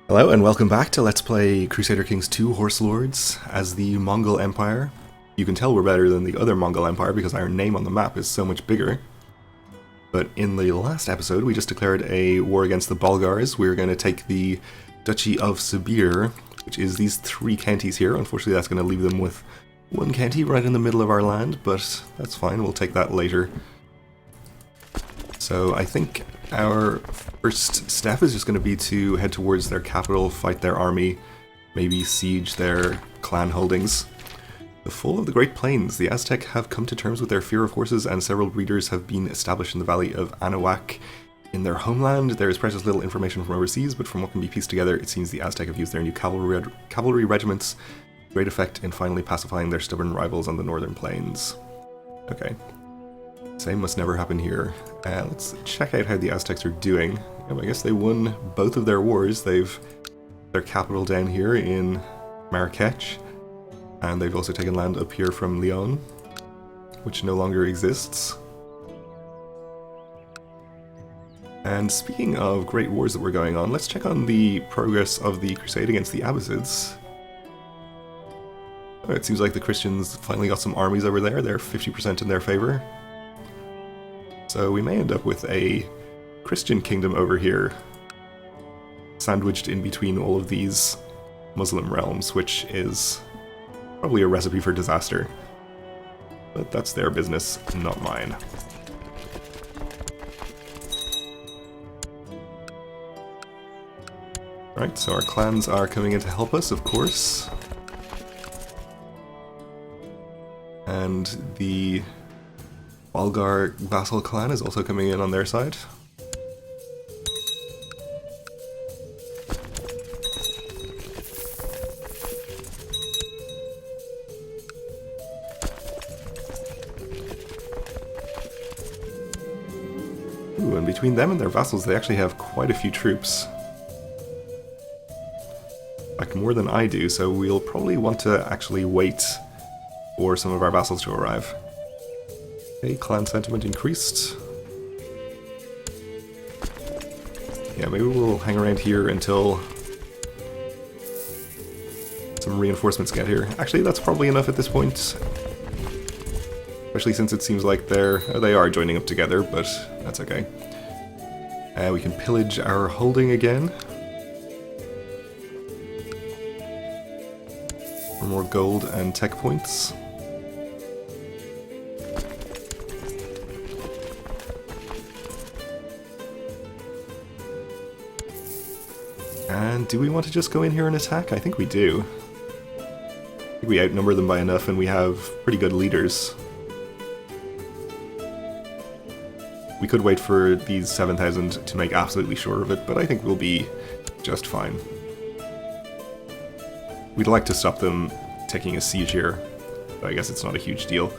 Hello and welcome back to Let's Play Crusader Kings 2 Horse Lords as the Mongol Empire. You can tell we're better than the other Mongol Empire because our name on the map is so much bigger. But in the last episode we just declared a war against the Bulgars. We're going to take the Duchy of Sibir, which is these three counties here. Unfortunately that's going to leave them with one county right in the middle of our land, but that's fine, we'll take that later. So I think our first step is just going to be to head towards their capital, fight their army, maybe siege their clan holdings. The fall of the Great Plains. The Aztec have come to terms with their fear of horses, and several breeders have been established in the valley of Anahuac in their homeland. There is precious little information from overseas, but from what can be pieced together, it seems the Aztec have used their new cavalry regiments to great effect in finally pacifying their stubborn rivals on the northern plains. Okay. Same must never happen here. Let's check out how the Aztecs are doing. I guess they won both of their wars. They've their capital down here in Marrakech, and they've also taken land up here from Leon, which no longer exists. And speaking of great wars that were going on, let's check on the progress of the crusade against the Abbasids. Oh, it seems like the Christians finally got some armies over there. They're 50% in their favor. So we may end up with a Christian kingdom over here, sandwiched in between all of these Muslim realms, which is probably a recipe for disaster. But that's their business, not mine. Right, so our clans are coming in to help us, of course. And the Bulgar vassal clan is also coming in on their side. Ooh, and between them and their vassals they actually have quite a few troops. Like more than I do, so we'll probably want to actually wait for some of our vassals to arrive. Okay, clan sentiment increased. Yeah, maybe we'll hang around here until some reinforcements get here. Actually, that's probably enough at this point. Especially since it seems like they are joining up together, but that's okay. We can pillage our holding again. For more gold and tech points. And do we want to just go in here and attack? I think we do. I think we outnumber them by enough and we have pretty good leaders. We could wait for these 7,000 to make absolutely sure of it, but I think we'll be just fine. We'd like to stop them taking a siege here, but I guess it's not a huge deal.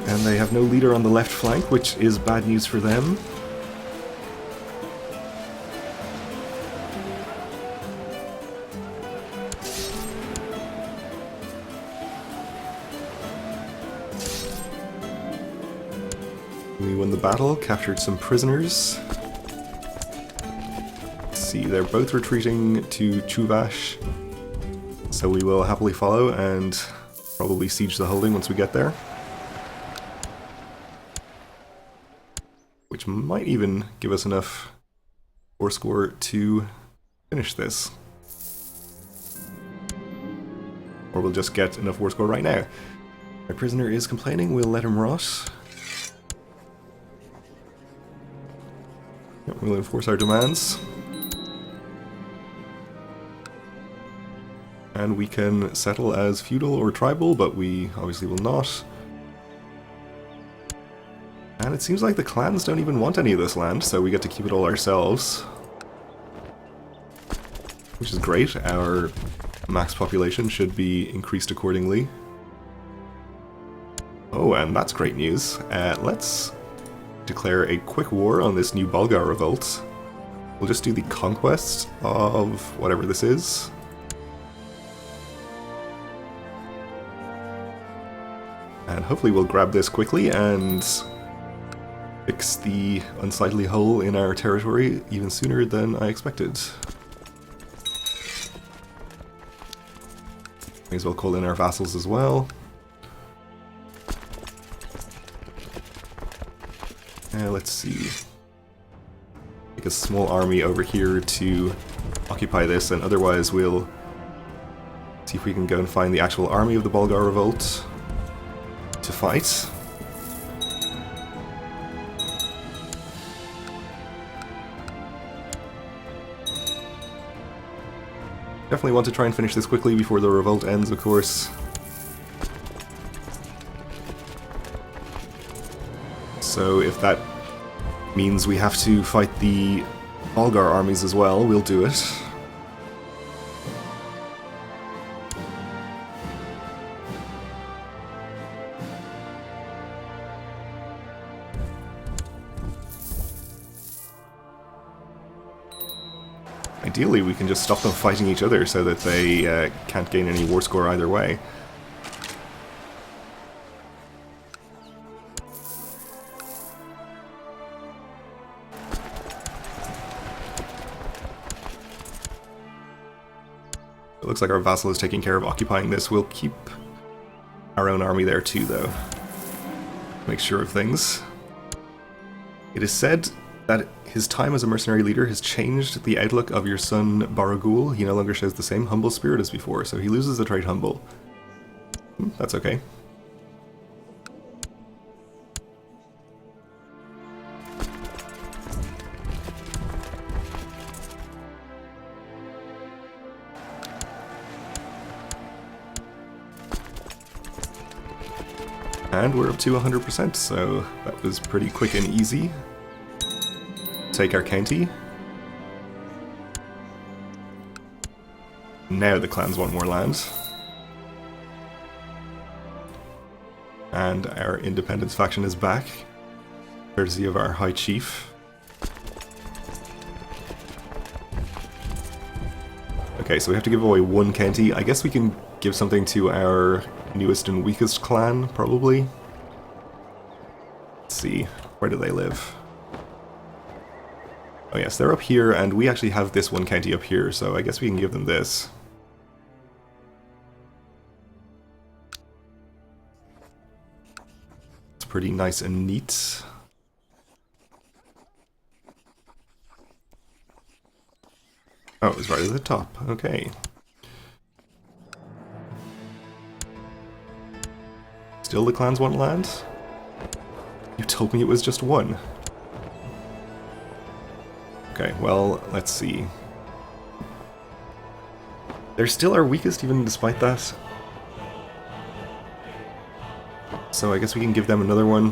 And they have no leader on the left flank, which is bad news for them. We won the battle, captured some prisoners. Let's see, they're both retreating to Chuvash, so we will happily follow and probably siege the holding once we get there. Which might even give us enough war score to finish this. Or we'll just get enough war score right now. Our prisoner is complaining, we'll let him rot. Yep, we'll enforce our demands. And we can settle as feudal or tribal, but we obviously will not. And it seems like the clans don't even want any of this land, so we get to keep it all ourselves. Which is great. Our max population should be increased accordingly. Oh, and that's great news. Let's declare a quick war on this new Bulgar revolt. We'll just do the conquest of whatever this is. And hopefully we'll grab this quickly and fix the unsightly hole in our territory even sooner than I expected. May as well call in our vassals as well. Let's see. Take a small army over here to occupy this, and otherwise we'll see if we can go and find the actual army of the Bulgar revolt to fight. Definitely want to try and finish this quickly before the revolt ends, of course. So if that means we have to fight the Bulgar armies as well, we'll do it. Ideally, we can just stop them fighting each other so that they can't gain any war score either way. It looks like our vassal is taking care of occupying this. We'll keep our own army there too, though. Make sure of things. It is said that his time as a mercenary leader has changed the outlook of your son Baragul. He no longer shows the same humble spirit as before, so he loses the trait humble. That's okay. And we're up to 100%, so that was pretty quick and easy. Take our county. Now the clans want more land. And our independence faction is back, courtesy of our High Chief. Okay, so we have to give away one county. I guess we can give something to our newest and weakest clan, probably. Let's see, where do they live? Oh yes, they're up here, and we actually have this one county up here, so I guess we can give them this. It's pretty nice and neat. Oh, it was right at the top. Okay. Still the clans want land? You told me it was just one. Okay, well, let's see. They're still our weakest even despite that. So I guess we can give them another one.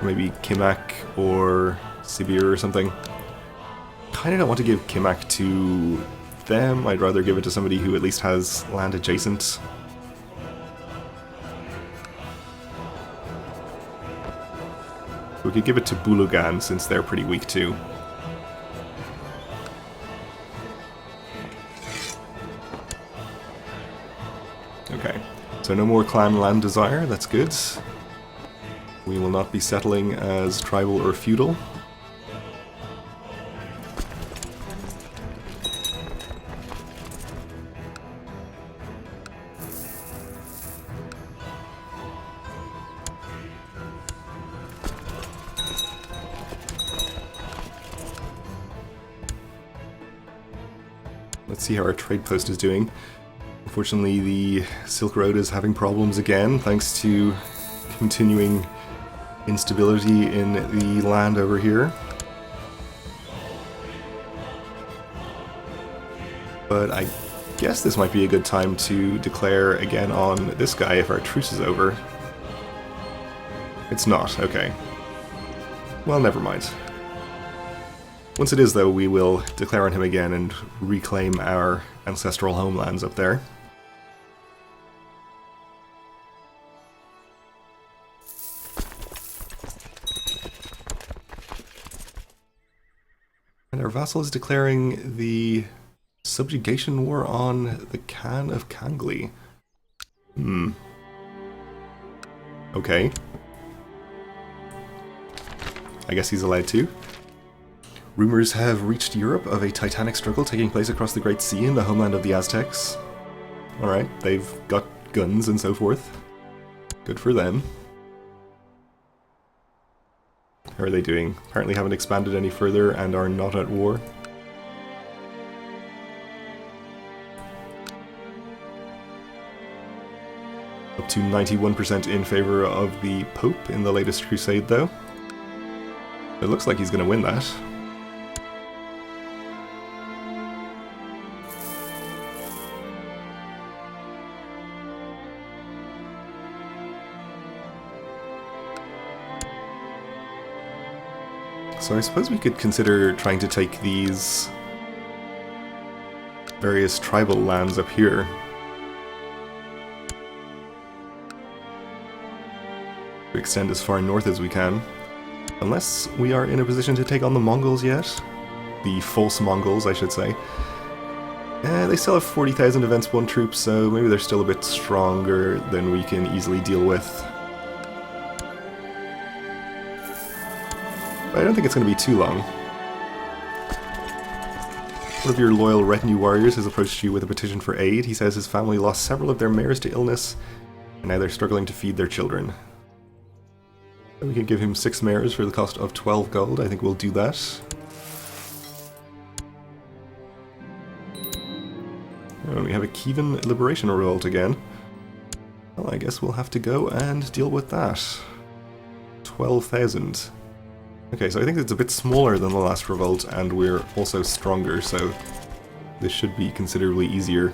Maybe Kimak or Sibir or something. Kinda don't want to give Kimak to them. I'd rather give it to somebody who at least has land adjacent. We could give it to Bulugan since they're pretty weak too. Okay, so no more clan land desire, that's good. We will not be settling as tribal or feudal. Let's see how our trade post is doing. Unfortunately, the Silk Road is having problems again, thanks to continuing instability in the land over here. But I guess this might be a good time to declare again on this guy if our truce is over. It's not, okay. Well, never mind. Once it is, though, we will declare on him again and reclaim our ancestral homelands up there. And our vassal is declaring the subjugation war on the Khan of Kangli. Okay. I guess he's allowed to. Rumors have reached Europe of a titanic struggle taking place across the Great Sea in the homeland of the Aztecs. Alright, they've got guns and so forth. Good for them. How are they doing? Apparently haven't expanded any further and are not at war. Up to 91% in favor of the Pope in the latest crusade, though. It looks like he's going to win that. So I suppose we could consider trying to take these various tribal lands up here. To extend as far north as we can. Unless we are in a position to take on the Mongols yet. The false Mongols, I should say. They still have 40,000 Events 1 troops, so maybe they're still a bit stronger than we can easily deal with. I don't think it's going to be too long. One of your loyal retinue warriors has approached you with a petition for aid. He says his family lost several of their mares to illness, and now they're struggling to feed their children. So we can give him 6 mares for the cost of 12 gold. I think we'll do that. And we have a Kievan Liberation Revolt again. Well, I guess we'll have to go and deal with that. 12,000. Okay, so I think it's a bit smaller than the last revolt, and we're also stronger, so this should be considerably easier.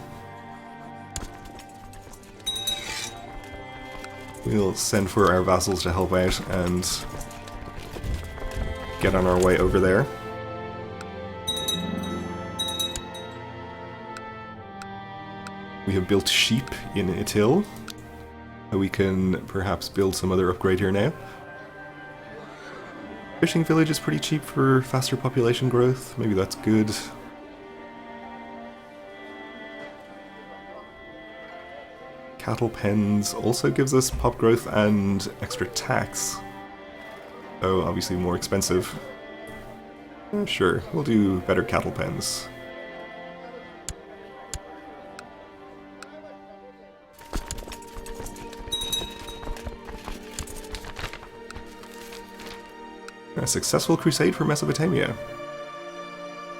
We'll send for our vassals to help out and get on our way over there. We have built sheep in Itil. We can perhaps build some other upgrade here now. Fishing village is pretty cheap for faster population growth. Maybe that's good. Cattle pens also gives us pop growth and extra tax. So obviously more expensive. Sure, we'll do better cattle pens. A successful crusade for Mesopotamia.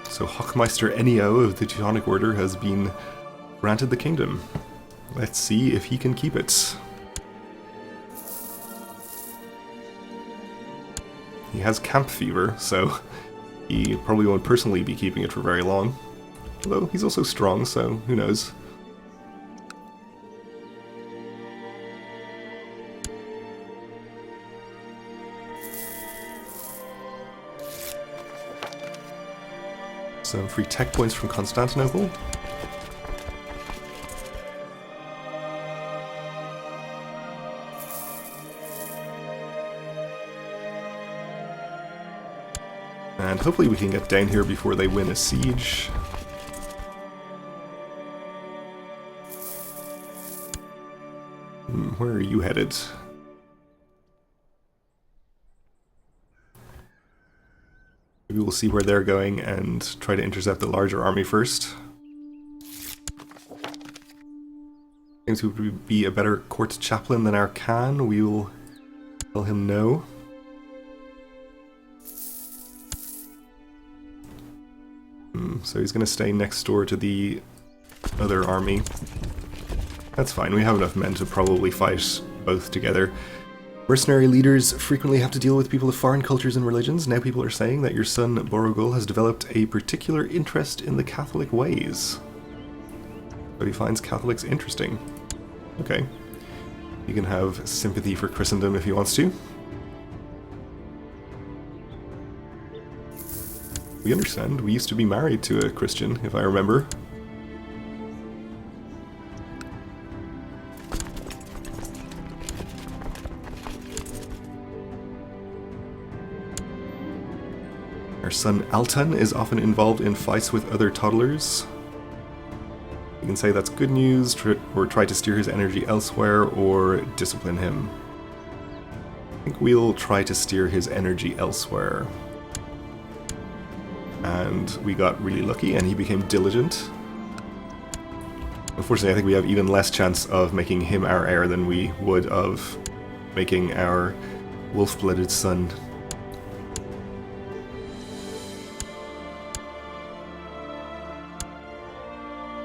So Hochmeister Ennio of the Teutonic Order has been granted the kingdom. Let's see if he can keep it. He has camp fever, so he probably won't personally be keeping it for very long. Although he's also strong, so who knows. Some free tech points from Constantinople. And hopefully we can get down here before they win a siege. Where are you headed? Maybe we'll see where they're going and try to intercept the larger army first. Seems he would be a better court chaplain than our Khan. We will tell him no. So he's going to stay next door to the other army. That's fine, we have enough men to probably fight both together. Mercenary leaders frequently have to deal with people of foreign cultures and religions. Now people are saying that your son Borogul has developed a particular interest in the Catholic ways. But he finds Catholics interesting. Okay. He can have sympathy for Christendom if he wants to. We understand. We used to be married to a Christian, if I remember. Our son Altan is often involved in fights with other toddlers. You can say that's good news, or try to steer his energy elsewhere, or discipline him. I think we'll try to steer his energy elsewhere. And we got really lucky and he became diligent. Unfortunately, I think we have even less chance of making him our heir than we would of making our wolf-blooded son.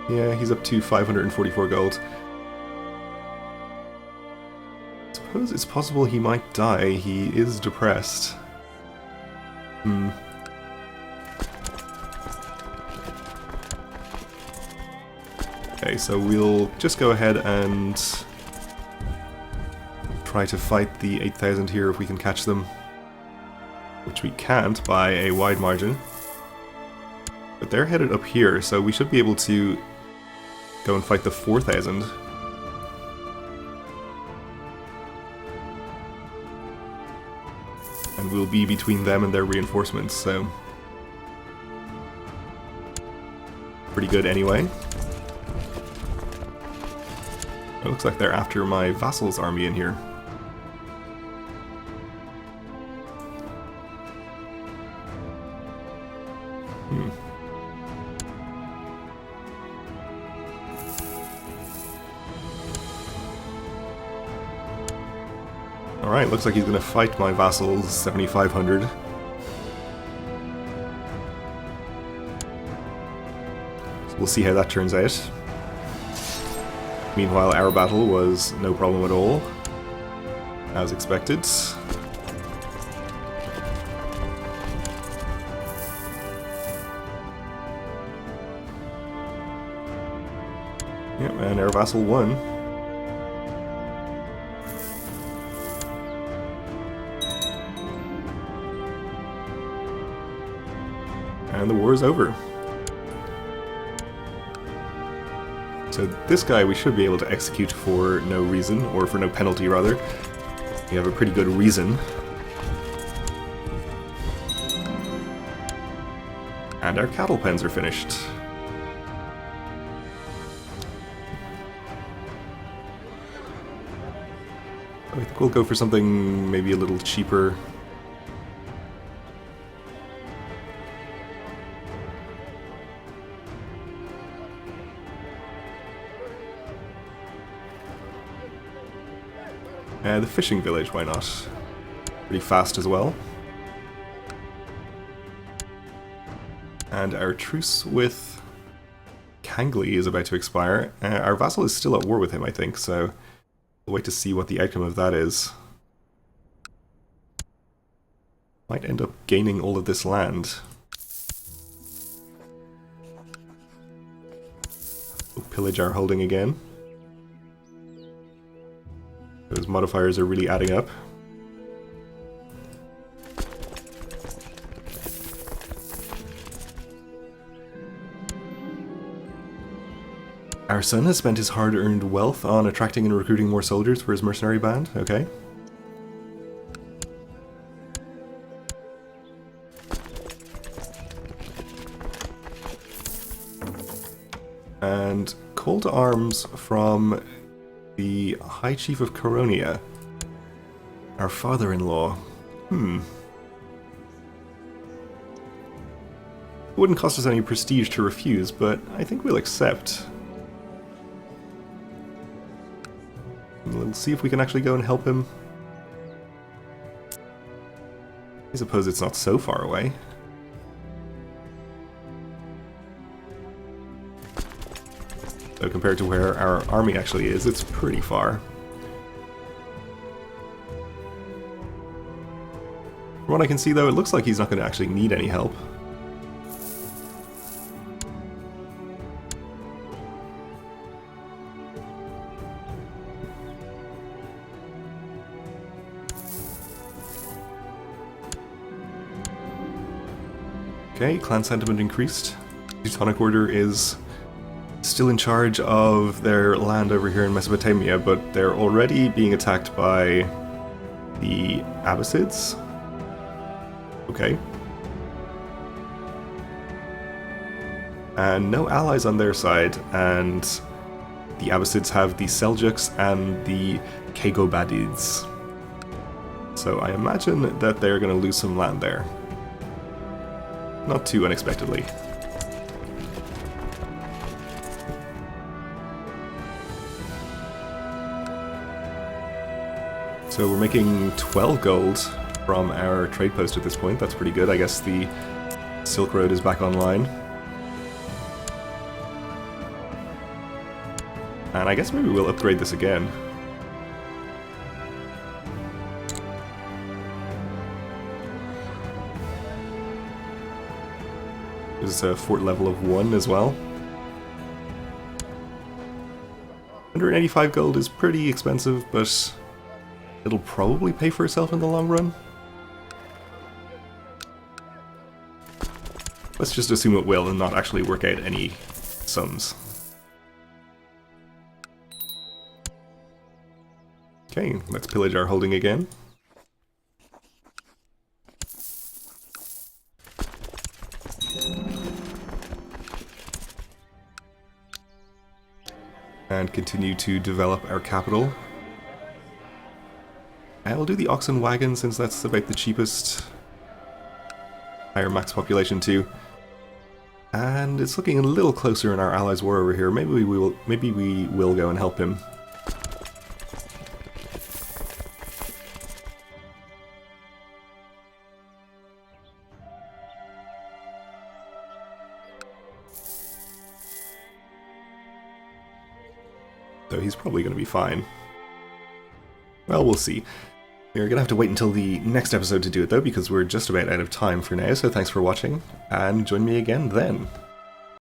Yeah, he's up to 544 gold. I suppose it's possible he might die. He is depressed. Okay, so we'll just go ahead and try to fight the 8,000 here if we can catch them. Which we can't by a wide margin. But they're headed up here, so we should be able to go and fight the 4,000. And we'll be between them and their reinforcements, so pretty good anyway. It looks like they're after my vassal's army in here. Alright, looks like he's gonna fight my vassals 7,500. So we'll see how that turns out. Meanwhile, our battle was no problem at all, as expected. Yep, and our vassal won. And the war is over. So this guy we should be able to execute for no reason, or for no penalty rather. We have a pretty good reason. And our cattle pens are finished. I think we'll go for something maybe a little cheaper. The fishing village, why not? Pretty fast as well. And our truce with Kangli is about to expire. Our vassal is still at war with him, I think, so we'll wait to see what the outcome of that is. Might end up gaining all of this land. We'll pillage our holding again. Those modifiers are really adding up. Our son has spent his hard-earned wealth on attracting and recruiting more soldiers for his mercenary band. Okay. And call to arms from the High Chief of Coronia, our father-in-law. It wouldn't cost us any prestige to refuse, but I think we'll accept. We'll see if we can actually go and help him. I suppose it's not so far away. So compared to where our army actually is, it's pretty far. From what I can see though, it looks like he's not going to actually need any help. Okay, clan sentiment increased. Teutonic Order is still in charge of their land over here in Mesopotamia, but they're already being attacked by the Abbasids. Okay. And no allies on their side, and the Abbasids have the Seljuks and the Kegobadids. So I imagine that they're going to lose some land there. Not too unexpectedly. So we're making 12 gold from our trade post at this point. That's pretty good. I guess the Silk Road is back online. And I guess maybe we'll upgrade this again. There's a fort level of 1 as well. 185 gold is pretty expensive, but it'll probably pay for itself in the long run. Let's just assume it will and not actually work out any sums. Okay, let's pillage our holding again. And continue to develop our capital. I'll do the oxen wagon since that's about the cheapest. Higher max population too. And it's looking a little closer in our allies' war over here. Maybe we will go and help him. Though he's probably going to be fine. Well, we'll see. We're going to have to wait until the next episode to do it though, because we're just about out of time for now, so thanks for watching, and join me again then.